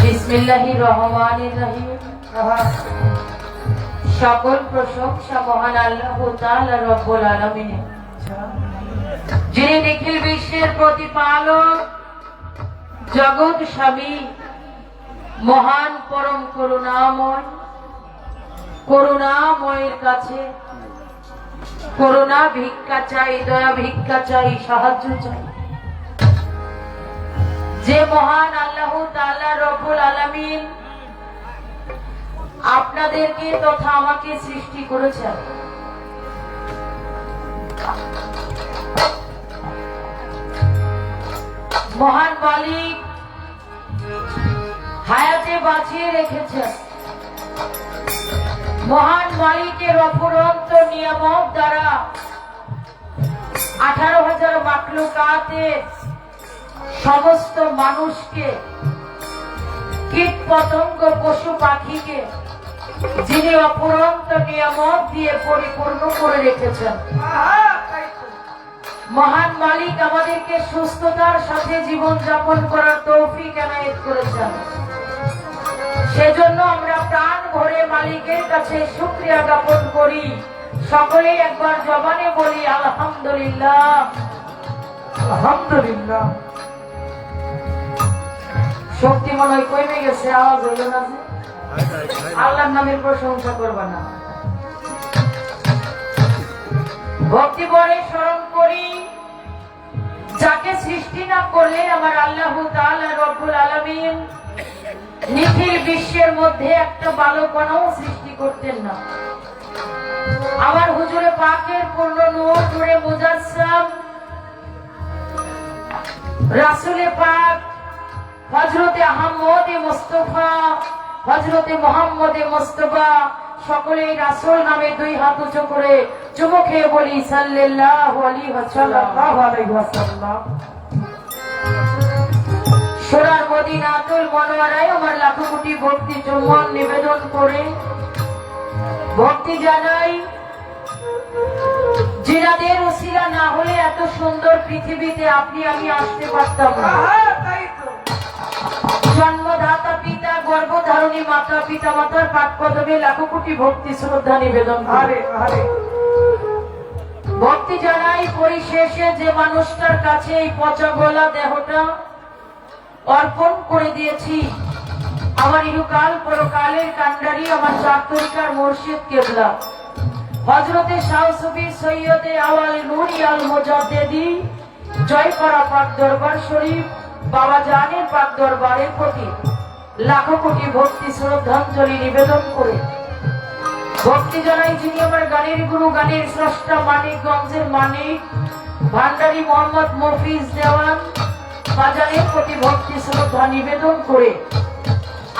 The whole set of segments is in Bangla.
বিসমিল্লাহির রহমানির রহিম। সকল প্রশংসা মহান আল্লাহ তাআলা রব্বুল আলামিনের, যিনি নিখিল বিশ্বের প্রতিপালক, জগৎ স্বামী, মহান পরম করুণাময়। করুণাময়ের কাছে করুণা ভিক্ষা চাই, দয়া ভিক্ষা চাই, সাহায্য চাই। যে মহান আল্লাহ তাআলা রব্বুল আলামিন আপনাদেরকে তথা আমাকে সৃষ্টি করেছেন, মহান মালিক হায়াতে বাঁচিয়ে রেখেছেন। মহান মালিকের অফুরন্ত নিয়ামত দ্বারা 18,000 মাখলুকাতের সমস্ত মানুষকে, কীট পতঙ্গ, পশু পাখিকে যিনি অফুরন্ত নিয়ামত দিয়ে পরিপূর্ণ করে রেখেছেন। মহান মালিক আমাদেরকে সুস্থতার সাথে জীবন যাপন করার তৌফিক এনায়েত করেছেন। সেজন্য আমরা প্রাণ ভরে মালিকের কাছে শুকরিয়া জ্ঞাপন করি। সকলেই একবার জবানে বলি আলহামদুলিল্লাহ, আলহামদুলিল্লাহ। শক্তি মনে হয় কমে গেছে, আওয়াজ হইল না যে? আল্লাহর নামের প্রশংসা করবা না? ভক্তি ভরে স্মরণ করি, যাকে সৃষ্টি না করলে আমার আল্লাহ তাআলা রব্বুল আলামিন নিখিল বিশ্বের মধ্যে একটা বালকণাও সৃষ্টি করতেন না। আমার হুজুরে পাকের পূর্ণ নূর, নূরে মুজাসসাম রাসূলে পাক হযরতে আহমদে মুস্তাফা, হযরতে মুহাম্মদে মুস্তাফা, সকলেই রাসূল নামে দুই হাত উঁচু করে চুমু খেয়ে বলি সাল্লাল্লাহু আলাইহি ওয়াসাল্লাম। সোনার মদিনাতুল মুনাওয়ারায় আমার লাখো কোটি ভক্তি চুম্বন নিবেদন করে ভক্তি জানাই, জিনাদের উসিলা না হলে এত সুন্দর পৃথিবীতে আপনি আমি আসতে পারতাম না। জন্মদাতা পিতা, গর্ভধারণী মাতা, পিতা মাতার পাক পদমে লাখো কোটি ভক্তি শ্রদ্ধা নিবেদন করে ভক্তি জানাই। পরিশেষে যে মানুষটার কাছে এই পচা গলা দেহটা অর্পণ করে দিয়েছি, আমার ইহকাল পরকালের কান্ডারি, আমার চার তরিকার মুর্শিদ কেবলা হযরতে শাহ সুফি সৈয়দে আওয়াল নূরি আল মুজাদ্দিদি জয় করা পাক দরবার শরীফ বাবা জানের পাক দরবারের প্রতি লাখো কোটি ভক্তি শ্রদ্ধাঞ্জলি নিবেদন করে ভক্তি জানাই, যিনি আমার গানের গুরু, গানের স্রষ্টা, মানিকগঞ্জের মানিক ভান্ডারী মোহাম্মদ মফিজ দেওয়ান বাজারের প্রতি ভক্তি শ্রদ্ধা নিবেদন করে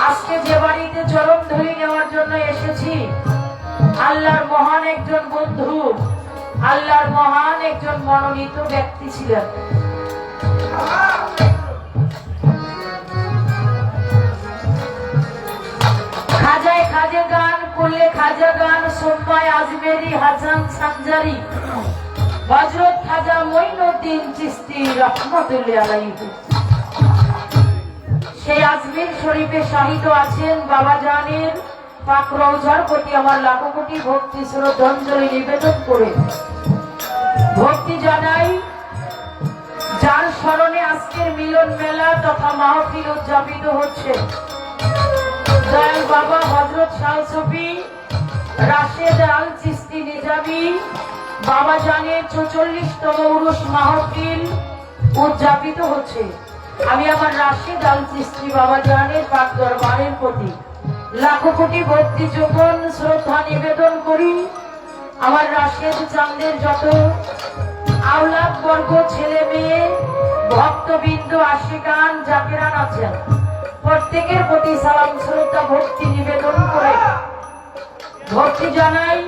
আজকে যে বাড়িতে চরণ ধরি নেওয়ার জন্য এসেছি, আল্লাহর মহান একজন বন্ধু, আল্লাহর মহান একজন মনোনীত ব্যক্তি ছিলেন। খাজায় খাজা গান করলে খাজা গান, সোম্মায় আজমেরি হাসান সানজারি, হযরত খাজা মঈনুদ্দিন চিশতি রাহমাতুল্লাহি আলাইহি। সেই আজমির শরীফে শাহিদ আছেন বাবা জানের পাক রওজার প্রতি আমার লাখো কোটি ভক্তি শ্রদ্ধাঞ্জলি নিবেদন করে ভক্তি জানাই, যার স্মরণে আজকের মিলন মেলা তথা মাহফিল উদযাপিত হচ্ছে। দয়াল বাবা হযরত শাহ সুফি রাশেদ আল চিশতি নিজামী বাবা জানের 44তম উরুস মাহফিল উদযাপিত হচ্ছে। আমি আমার রাশেদ আল চিশতি বাবা জানের পাক দরবারের প্রতি লাখো কোটি ভক্তি যুগল শ্রদ্ধা নিবেদন করি। আমার রাশেদ চাঁদের যত আওলাদ বর্গ, ছেলে মেয়ে, ভক্তবৃন্দ, আশিকান, জাকিরান আছেন, প্রত্যেকের প্রতি সালাম শ্রদ্ধা ভক্তি নিবেদন করে ভক্তি জানাই,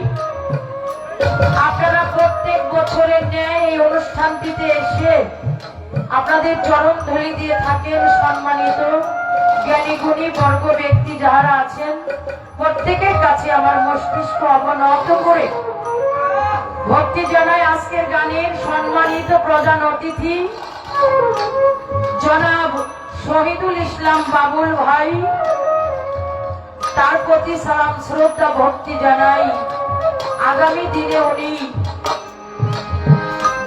আপনারা প্রত্যেক বছরের ন্যায় এই অনুষ্ঠানটিতে এসে আপনাদের চরণ ধরি দিয়ে থাকেন। সম্মানিত জ্ঞানী গুণী বর্গ ব্যক্তি যারা আছেন, প্রত্যেকের কাছে আমার মস্তিষ্ক অবনত করে ভক্তি জানাই। আজকের গানের সম্মানিত প্রধান অতিথি জনাব শহীদুল ইসলাম বাবুল ভাই, তার প্রতি সালাম শ্রদ্ধা ভক্তি জানাই। আগামী দিনে উনি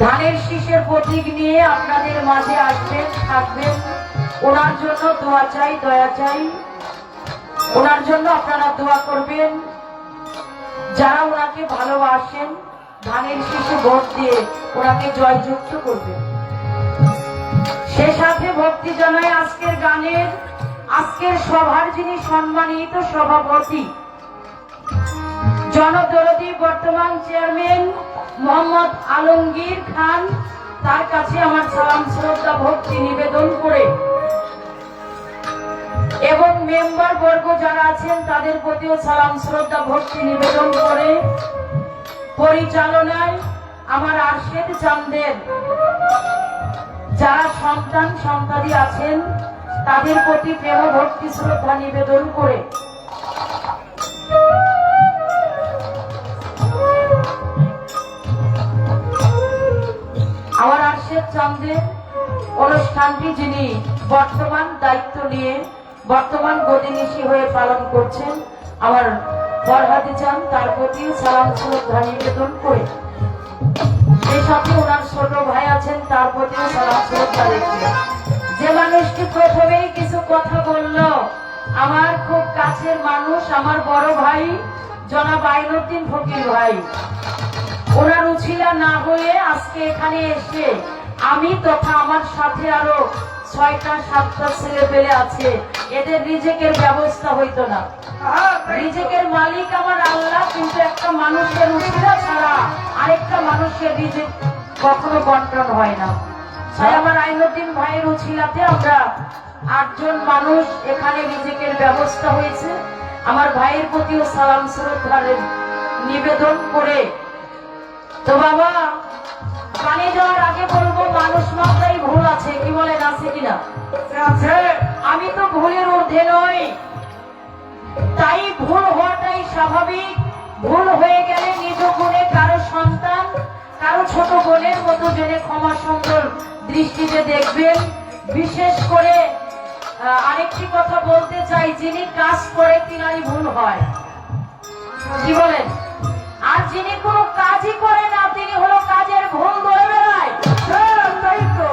ধানের শীষের প্রতীক নিয়ে আপনাদের মাঝে আসবেন, থাকবেন। ওনার জন্য দোয়া চাই, দয়া চাই। ওনার জন্য আপনারা দোয়া করবেন। যারা ওনাকে ভালোবাসেন ধানের শীষে ভোট দিয়ে ওনাকে জয়যুক্ত করবেন। সে সাথে ভক্তি জানাই আজকের গানের, আজকের সভার যিনি সম্মানিত সভাপতি, জনদরদী বর্তমান চেয়ারম্যান মোহাম্মদ আলমগীর খান, তার কাছে আমার সালাম শ্রদ্ধা ভক্তি নিবেদন করে এবং মেম্বার বর্গ যারা আছেন তাদের প্রতিও সালাম শ্রদ্ধা ভক্তি নিবেদন করে পরিচালনায় আমার আরশেদ চাঁদের যারা সন্তান সন্তানি আছেন তাদের প্রতি প্রেম ভক্তি শ্রদ্ধা নিবেদন করে আমার আরশেদ চাঁদের অনুষ্ঠানটি যিনি বর্তমান দায়িত্ব নিয়ে বর্তমান গদিনিশী হয়ে পালন করছেন আমার ফরহাদি চাঁদ, তার প্রতি সালাম শ্রদ্ধা নিবেদন করে সেই সাথে ওনার ছোট ভাই আছেন তার প্রতিও সালাম শ্রদ্ধা রেখে যে মানুষটি প্রথমেই কিছু কথা বলল, আমার খুব কাছের মানুষ, আমার বড় ভাই জনাব আইনুদ্দিন ফকির ভাই, ওনার উছিলা না হয়ে আজকে এখানে এসে আমি তথা আমার সাথে আরো 6টা-7টা ছেলে পেলে আছে, এদের রিজেকের ব্যবস্থা হইতো না। রিজেকের মালিক আমার আল্লাহ, কিন্তু একটা মানুষের উছিলা ছাড়া আরেকটা মানুষের রিজেক কখনো বন্টন হয় না। তাই আমার আইনুদ্দিন ভাইয়ের উছিলাতে আমরা 8জন মানুষ এখানে রিজেকের ব্যবস্থা হয়েছে। আমার ভাইয়ের প্রতিও সালাম শ্রদ্ধা নিবেদন করে তো বাবা পানি যাওয়ার আগে বলবো মানুষ মাত্রাই ভুল আছে, কি বলেন আছে কিনা? আমি তো ভুলের ঊর্ধ্বে নই, তাই ভুল হওয়াটাই স্বাভাবিক। ভুল হয়ে গেলে নিজ গুণে কারো সন্তান কারো ছোট বোনের মতো জেনে ক্ষমা সুন্দর দৃষ্টিতে দেখবেন। বিশেষ করে আরেকটি কথা বলতে চাই, যিনি কাজ করে তিনারই ভুল হয়, কি বলেন? আর যিনি কোনো কাজই করে না তিনি হলো কাজের ভুল বলে বেড়ায়। তাই তো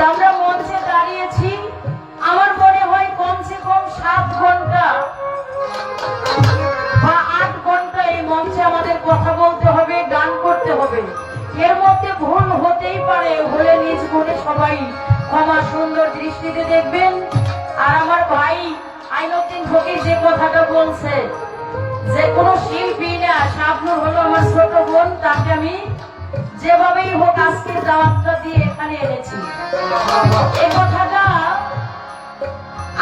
আমরা মঞ্চে দাঁড়িয়েছি, আমার মনে হয় কমসে কম 7 ঘন্টা বা 8 ঘন্টা এই মঞ্চে আমাদের কথা বলতে হবে, গান করতে হবে। এর মধ্যে ভুল হতেই পারে, হলে নিজ গুণে সবাই ক্ষমা সুন্দর দৃষ্টিতে দেখবেন। আর আমার ভাই আইনুদ্দিন ফকির যে কথাটা বলছে, যে কোনো শিল্পী না, শাবনূর হলো আমার ছোট বোন, তাকে আমি যেভাবেই হোক আজকের দাওয়াতটা দিয়ে এখানে এনেছি। এই কথাটা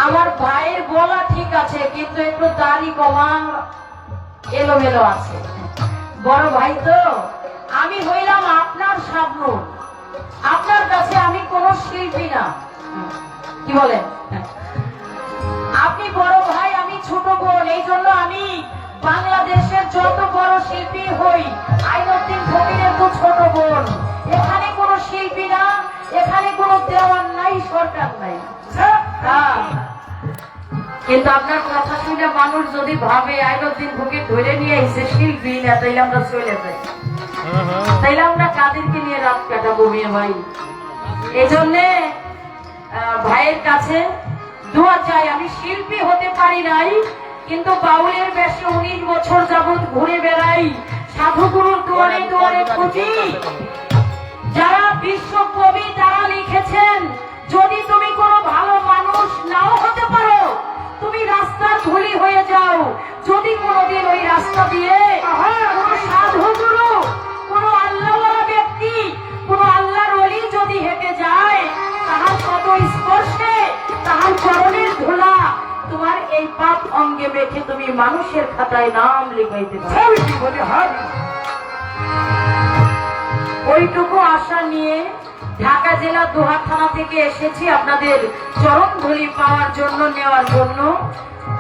আমার ভাইয়ের বলা ঠিক আছে, কিন্তু একটু দাড়ি কমা এলোমেলো আছে। বড় ভাই তো, আমি হইলাম আপনার শাবনূর, আপনার কাছে আমি কোন শিল্পী না, কি বলেন? আপনি বড় ভাই, আমি ছোট বোন, এই জন্য আমি বাংলাদেশের যত বড় শিল্পী হই আইনুদ্দিন ফকিরের তো ছোট বোন। এখানে কোনো শিল্পী না, এখানে কোনো দেওয়ান নাই, সরকার নাই। কিন্তু আপনার কথা শুনে মানুষ যদি ভাবে আইনুদ্দিন ফকির ধরে নিয়ে এসে শিল্পী না, তাইলে আমরা চলে যাই, তাইলে আমরা কাদেরকে নিয়ে রাত কাটাবো মেয়ে ভাই? এই জন্যে ভাইয়ের কাছে দোয়া চাই। আমি শিল্পী হতে পারি নাই, কিন্তু বাউলের বেশে 19 বছর যাবৎ ঘুরে বেড়াই, সাধুগুরুর দুয়ারে দুয়ারে খুঁজি। যারা বিশ্ব কবি তারা লিখেছেন, যদি তুমি কোনো ভালো মানুষ নাও হতে পারো, তুমি রাস্তার ধুলি হয়ে যাও, যদি কোনোদিন ওই রাস্তা দিয়ে কোনো সাধুগুরু, কোনো আল্লাহওয়ালা ব্যক্তি, কোনো আল্লাহর ওলি যদি হেঁটে যায়, তাহার কত স্পর্শে তাহার চরণের ধুলা তোমার এই পাপ অঙ্গে মেখে তুমি মানুষের খাতায় নাম লিখাইতে পারো। ওইটুকু আশা নিয়ে ঢাকা জেলা দোহার থানা থেকে এসেছি আপনাদের চরণ ধুলি পাওয়ার জন্য, নেওয়ার জন্য।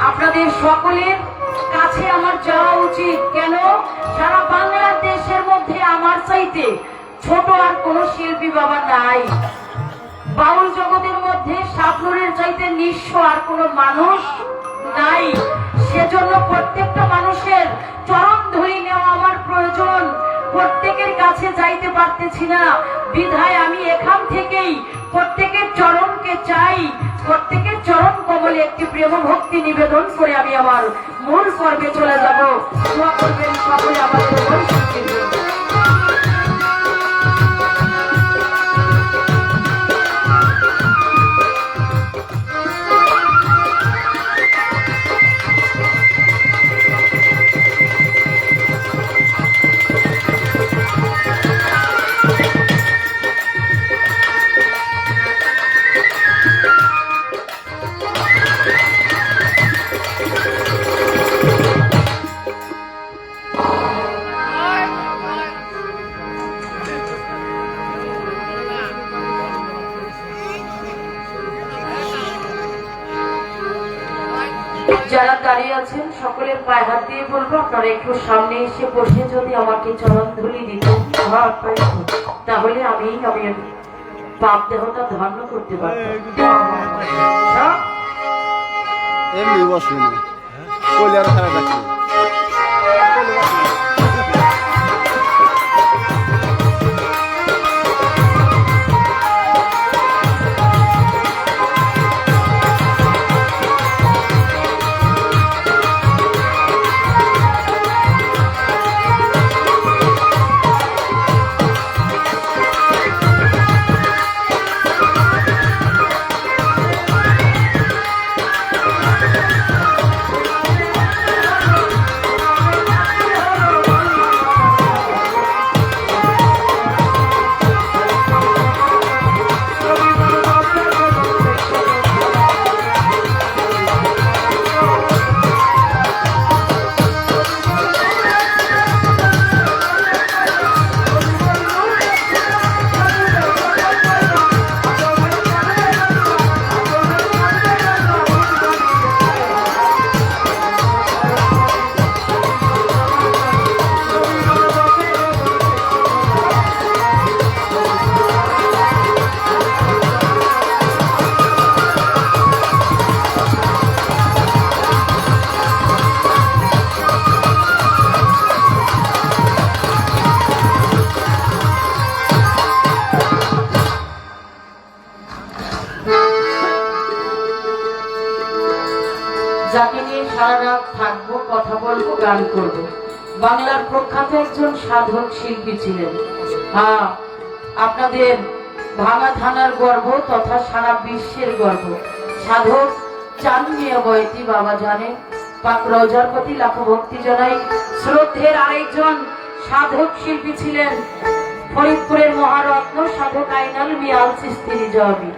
আপনাদের সকলের কাছে আমার যাওয়া উচিত। কেন? সারা বাংলাদেশের মধ্যে আমার চাইতে ছোট আর কোন শিল্পী বাবা নাই। বাউল জগতের মধ্যে শাবনুরের চাইতে নিঃস্ব আর কোন মানুষ নাই। সেজন্য প্রত্যেকটা মানুষের চরণ ধরি নেওয়া আমার প্রয়োজন। প্রত্যেকের কাছে যাইতে পারতেছি না, বিধায় আমি এখান থেকেই প্রত্যেকের চরণকে চাই। প্রত্যেকের চরণ কমলে একটি প্রেম ভক্তি নিবেদন করে আমি আমার মূল পর্বে চলে যাব। দোয়া করবেন সকলে আমাদের বৈশিষ্ট্যের জন্য। যারা দাঁড়িয়ে আছেন সকলের পায়ে হাত দিয়ে বলবো, আপনারা একটু সামনে এসে বসে যদি আমাকে চরণ ধুলি দিতেন তাহলে আমি পাপ দেহটা ধারণ করতে পারতাম। এমনি বসুন কইলার খারাপ রাখি। যাকে নিয়ে সারা রাত থাকবো, কথা বলবো, গান করবো। বাংলার প্রখ্যাত একজন সাধক শিল্পী ছিলেন। হ্যাঁ, আপনাদের ভাঙা থানার গর্ব তথা সারা বিশ্বের গর্ব সাধক চাঁদ মিয়া বয়তি বাবা জানে। পাক রওজার প্রতি লাখো ভক্তি জানাই। শ্রদ্ধের আরেকজন সাধক শিল্পী ছিলেন ফরিদপুরের মহারত্ন সাধক আইনাল মিয়া আল চিশতি রিজভী।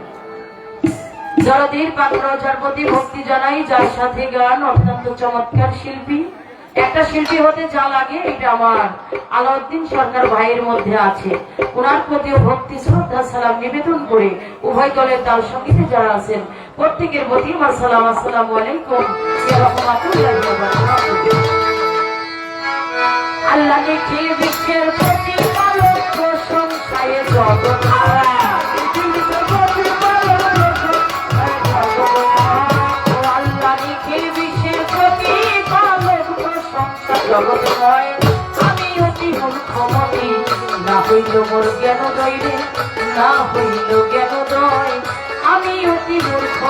জলদীর পাক রওজার প্রতি ভক্তি জানাই, যার সাথে গান অত্যন্ত চমৎকার শিল্পী। একটা শিল্পী হতে যা লাগে এটা আমার আলাউদ্দিন সরকার ভাইয়ের মধ্যে আছে। ওনার প্রতিও ভক্তি শ্রদ্ধা সালাম নিবেদন করে উভয় দলের তাল সঙ্গীতে যারা আছেন প্রত্যেকের প্রতি আমার সালাম। আসসালামু আলাইকুম ইয়া রাহমাতুল্লাহি ওয়া বারাকাতুহু। আল্লাহ দেখে বিশ্বের প্রতিপালক প্রশংসায় জগৎ হারা। আমি অতি মূর্খমতি, না হইল মোর জ্ঞানোদয় রে, না হইল জ্ঞানোদয়, আমি অতি মূর্খ।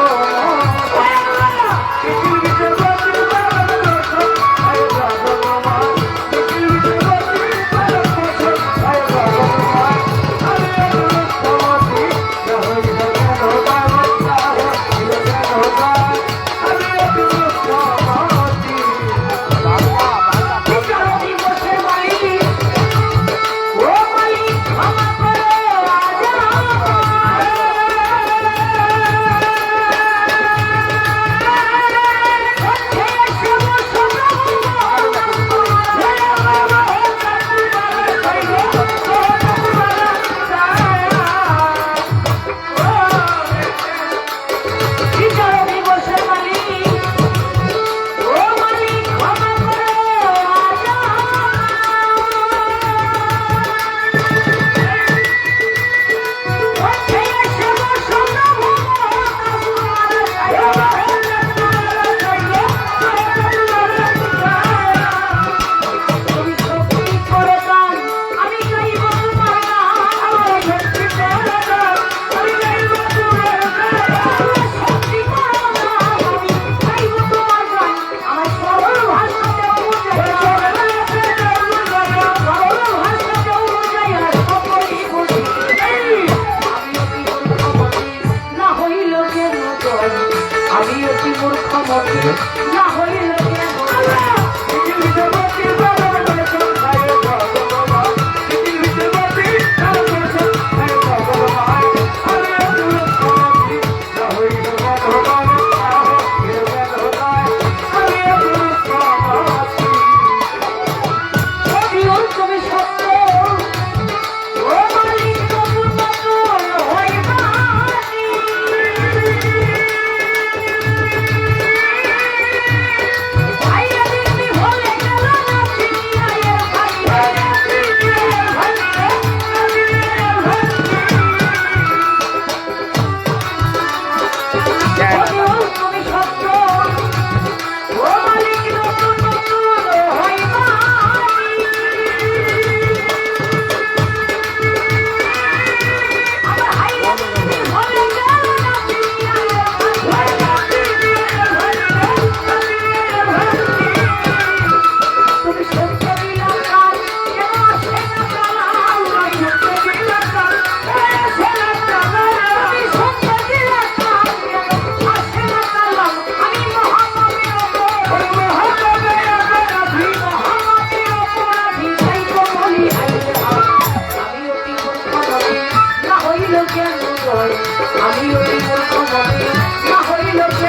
অতি মূর্খ মতি না হইল কেন তুমি সত্য ও মালিক নতুন নতুন হইবানি আইয়া দিদি ভুলে গেল না চিনিয়া এর তুমি সত্য ও মালিক নতুন নতুন হইবানি আমি ওই মূর্খ মতি না হইল কেন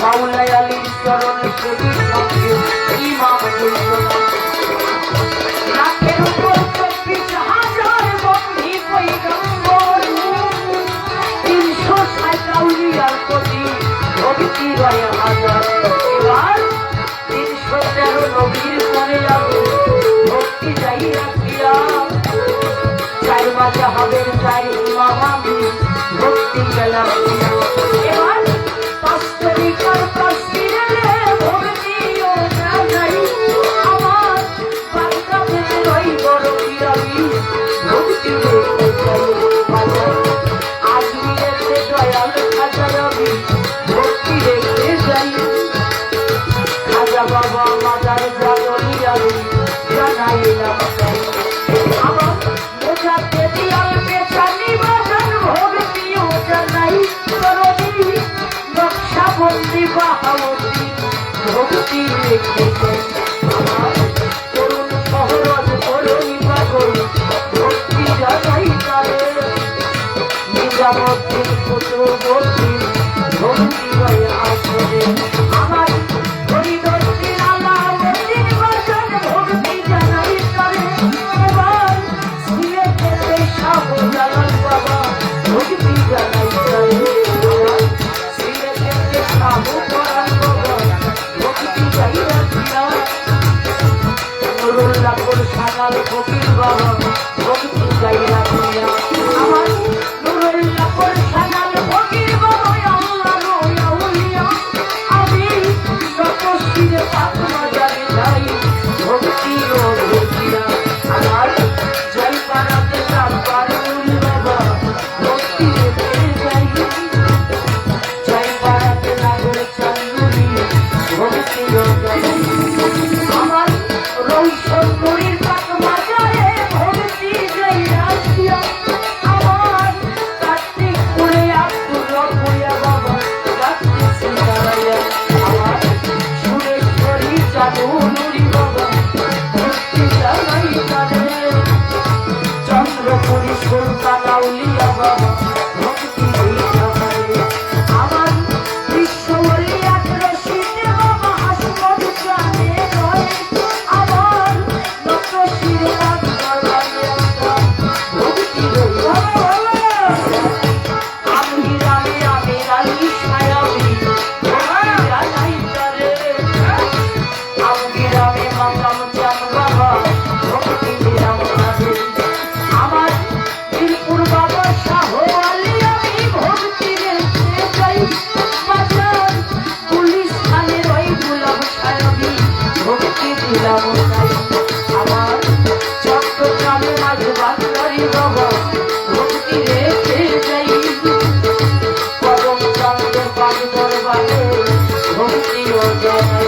মাওলাই আলীর চরণে সেবী সঙ্গে ইমাম রাতের উপর 24,000 বন্দী পয়গম্বর 360 আউলিয়ার প্রতি ভক্তি রয়ে হাজার এবার 313 নবীর পরে যাবে ভক্তি যাই রাখিয়া 4 বাজা হবে 4 ইমাম আমি ভক্তি গেলাম এবার পাঁচতরিকার পাশিরে ভক্তিও না যাই আমার বাংলাদেশে রই বড় বিরামি ভক্তি আজমিরেতে দয়াল খাজা রবি ভক্তি রেখে যাই বন্দি বাহাবতী ভক্তি রেখে যাই আমার তরুণ সহরজ করুণী পাগল ভক্তি জানাই তারে নিজামুদ্দিন পুত্রবর্তী ভক্তি গায়ে আসরে আমার হরিদত্তির আলাউদ্দিন বাজান ভক্তি জানাই তারে এবার সিলেটের শাহজালাল বাবা ভক্তি জানাই তারে আমার সিলেটের শাহজালাল বাবা ভক্তি গাই রাখিয়া নুরুল্লাহপুর সানাল ফকির বাবা ভক্তি গাই রাখিয়া আমার নুরুল্লাহপুর সানাল ফকির বাবা আল্লাহ রয়া উলিয়া আমি যত শিরে পাতমা জানি যাই ভক্তি ও ভক্তিয়া আমার জয় পাড়াতে চাঁদপার উলি বাবা ভক্তি রেখে যাই জয় পাড়াতে নাগর চান্দুরি ভক্তি ও যাই আমার রৌশনপুরীর পাতমা যায় ভক্তি যাই রাখিয়া আমার কার্তিকপুরে আব্দুল রহমানিয়া বাবা কার্তিক দাঁড়াইয়া আমার সুরেশ্বরী চাঁদুরি বাবা ভক্তি জানাই তারে চন্দ্রপুরী সুলতান আউলিয়া বাবা ভক্তি জানাই আমার বিশ্ববলী আত্রশীতে বাবা হাসমত জানে রয় আমার নত শিরে ভক্তি আমি রামে আমি রানী সায়াবি ভক্তি জানাই তারে আমি রামে মাতাম চান বাবা ভক্তি দিলাম তারে আমার বীরপুর বাবা শাহ আলী আমি ভক্তি রেখে যাই বাজার পুলিশ থানের ওই গুলাম সায়াবি ভক্তি দিলাম তাই আমার চট্টগ্রামে মাঝ বাংলারি বাবা ভক্তি রেখে যাই কদম চাঁদের পানি দরবারে ভক্তি ও জানাই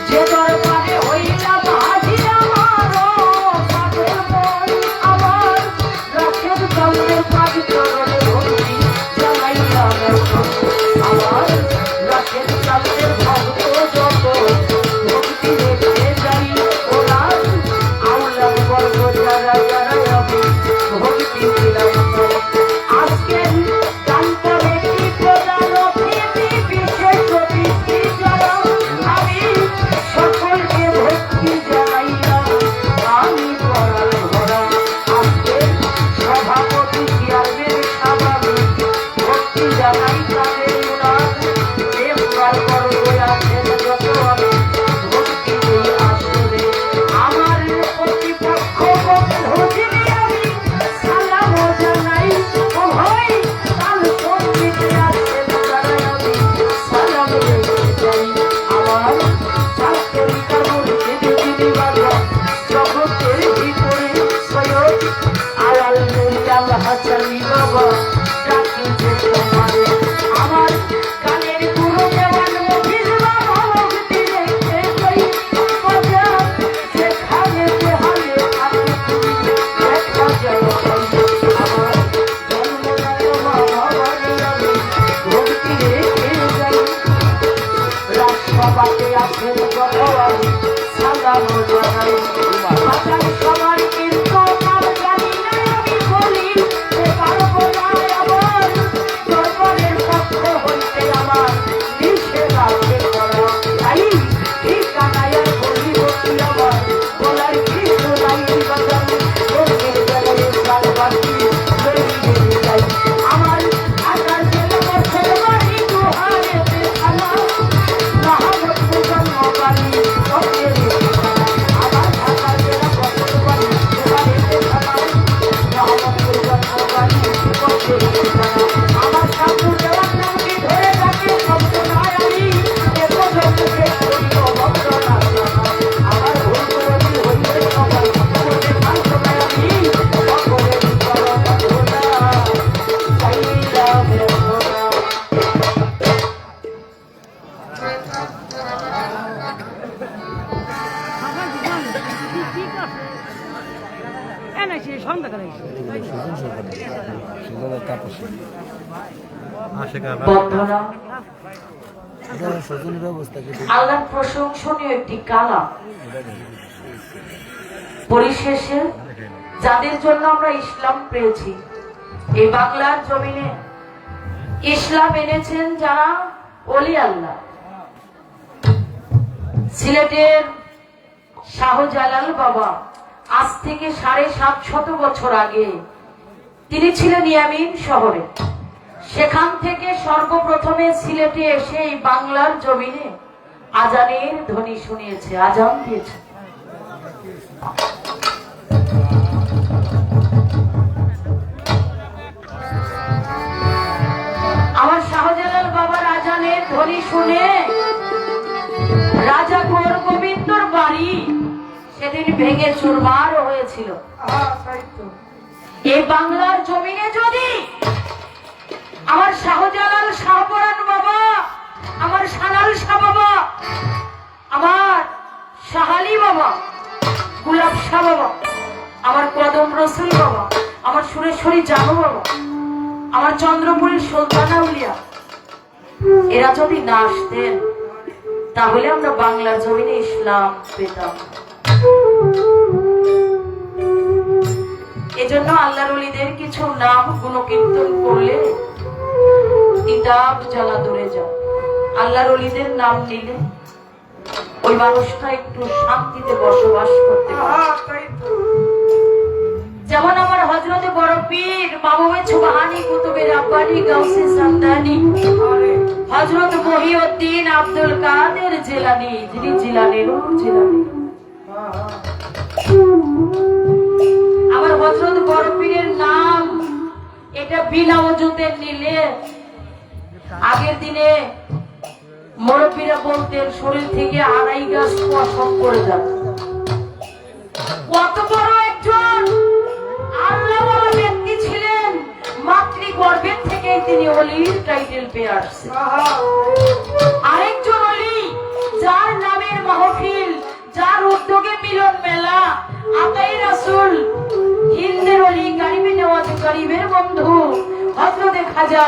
যে দরবারে হইলাম হাজির আমার পাগল মন আমার রাখের চাঁদের পানি চরণে ভক্তি জানাইলাম এখন আমার রাখের চাঁদের ভক্ত যত ভক্তি রেখে যাই ওরা আউলাম গর্ব যারা যারা আমি ভক্তি দিলাম আজকের গানটা ব্যক্তি প্রধান অতিথি বিশেষ অতিথি যারা আমি সকলকে ভক্তি জানাইলাম আমি পড়াল ভরা আজকের সভাপতি চেয়ারম্যান স্বাভাবিক ভক্তি জানাই তাদের উনার মেম্বার বর্গ আছেন যত আমি ভক্তি দিই আসরে আমার প্রতিপক্ষ বন্ধু যিনি আমি সালাম জানাই ও ভাই কাল সঙ্গীতে আছেন যারা আমি সালাম রেখে যাই আমার ছাত্রিকা মুর্শিদ দিদি বাবা জগতের ভিতরে সৈয়দ আলাল মুল্লাল হাসানি বাবা ডাকি যে তোমারে আমার কানের গুরু দেওয়ান মফিজ বাবা ভক্তি রেখে যাই বাজার যেখানে যেহানে থাকে তুমি দেখা যায় আমার জন্মদাতা বাবা বাড়ি আমি ভক্তি রেখে যাই রাজসভাতে আছেন যত আমি সালাম জানাই বাজার সবার কিন্তু নাম জানি না আমি বলি সে পারবো না আমার দরবারের পক্ষ হইতে আমার নিষেধ আছে করা তাই ঠিকানায় আর বলিব কি আমার বলার কিছু নাই বাজার লোকের বেলায় সালবাসী বেরিয়ে যাই আমার আকার জেলা বছর বাড়ি দুহারেতে খানা মাহমুদপুর জন্মবাড়ি ভক্তের ঠিকানা আমার ঢাকা জেলা বছর বাড়ি দুহারেতে খানা মাহমুদপুর জন্মবাড়ি ভক্তের ঠিকানা আমার ঠাকুর দেওয়ার নামটি ধরে রাখে শব্দ নয় আমি এ পর্যন্ত শেষ করিব ভক্ত না আমার ভুল করি হইলে সবাই বলতে পারছো না আমি সকলের চরণ ধরা চাইলাম ধরা সন্ধ্যাকালে সুজনের তাপসী বন্ধনা আল্লাহর প্রশংসনীয় একটি কালাম। পরিশেষে যাদের জন্য আমরা ইসলাম পেয়েছি, এই বাংলার জমিনে ইসলাম এনেছেন যারা ওলি আল্লাহ। সিলেটের শাহজালাল বাবা আজ থেকে 750 বছর আগে তিনি ছিলেন ইয়ামিন শহরে। সেখান থেকে সর্বপ্রথমে সিলেটে এসে এই বাংলার জমিনে আজানের ধ্বনি শুনিয়েছে, আজান দিয়েছে। আমার শাহজালাল বাবার আজানের ধ্বনি শুনে রাজা গোর গোবিন্দর বাড়ি সেদিন ভেঙে চুরমার হয়েছিল। এই বাংলার জমিনে যদি আমার শাহজালাল শাহপরান বাবা, আমার সানাল শাহ বাবা, আমার শাহালি বাবা, গুলাব শাহ বাবা, আমার কদম রসুল বাবা, আমার সুরেশ্বরী জানু বাবা, আমার চন্দ্রপুরের সুলতানা উলিয়া, এরা যদি না আসতেন তাহলে আমরা বাংলার জমিনে ইসলাম পেতাম। এজন্য আল্লাহর ওলিদের কিছু নাম গুণকীর্তন করলে কিতাব জ্বালা দূরে যায়। আল্লাহর ওলিদের নাম নিলে ওই মানুষটা একটু শান্তিতে বসবাস করতে পারে। যেমন আমার হযরতে বড় পীর মাহবুবে সুবহানী কুতুবে রাব্বানী গাউসে সামদানি হযরত মহিউদ্দিন আব্দুল কাদের জিলানী, যিনি জিলানীর জিলানী। আমার হযরত বড় পীরের নাম এটা বিনা ওজুতে নিলে আগের দিনে মুরব্বীরা বলতেন শরীর থেকে 2.5 গাছ পশম করে যাবে। কত বড় একজন আল্লাহওয়ালা ব্যক্তি ছিলেন, মাতৃগর্ভের থেকে তিনি ওলির টাইটেল পেয়ে আসছেন। আরেকজন ওলি যার নামের মাহফিল, যার উদ্যোগে মিলন মেলা, আতাই রাসূল হিন্দের ওলি, গরিবে নওয়াজ, গরিবের বন্ধু হযরতে খাজা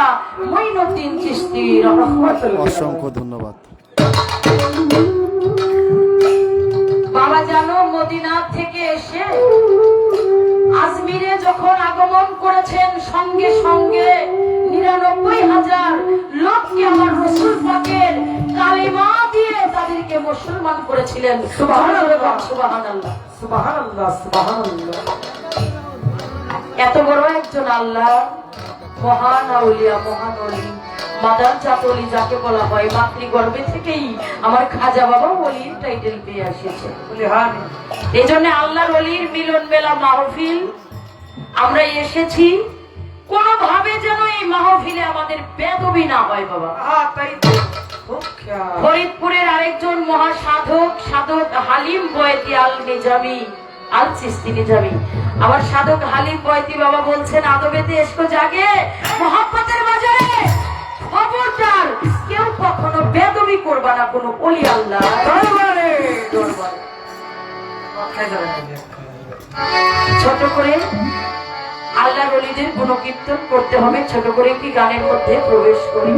মুঈনুদ্দিন চিশতি রাহমাতুল্লাহ। অসংখ্য ধন্যবাদ। বাবা জানো মদিনা থেকে এসে আজমিরে যখন আগমন করেছেন সঙ্গে সঙ্গে 99,000 লোককে আমার রাসূল পাকের কালিমা দিয়ে তাদেরকে মুসলমান করেছিলেন। সুবহানাল্লাহ, সুবহানাল্লাহ, সুবহানাল্লাহ, সুবহানাল্লাহ। এত বড় একজন আল্লাহ, মহান আউলিয়া, মহান ওলি, মাদার জাত ওলি যাকে বলা হয়, মাতৃগর্ভে থেকেই আমার খাজা বাবা ওলির টাইটেল পেয়ে এসেছে। এই জন্য আল্লাহর ওলির মিলন মেলা মাহফিল আমরা এসেছি, কোনোভাবে যেন এই মাহফিলে আমাদের বেদবি না হয় বাবা। ফরিদপুরের আরেকজন মহা সাধক, সাধক হালিম বয়তি আল নিজামি, আল চিস্তি নিজামি, আমার সাধক হালিম বয়তি বাবা বলছেন আদবেতে এসকো জাগে মোহাম্মতের বাজারে, খবরদার কেউ কখনো বেদবি করবা না কোন ওলি আল্লাহ দরবারে। ছোট করে আল্লাহর ওলিদের গুণকীর্তন করতে হবে। ছোট করে একটি গানের মধ্যে প্রবেশ করি।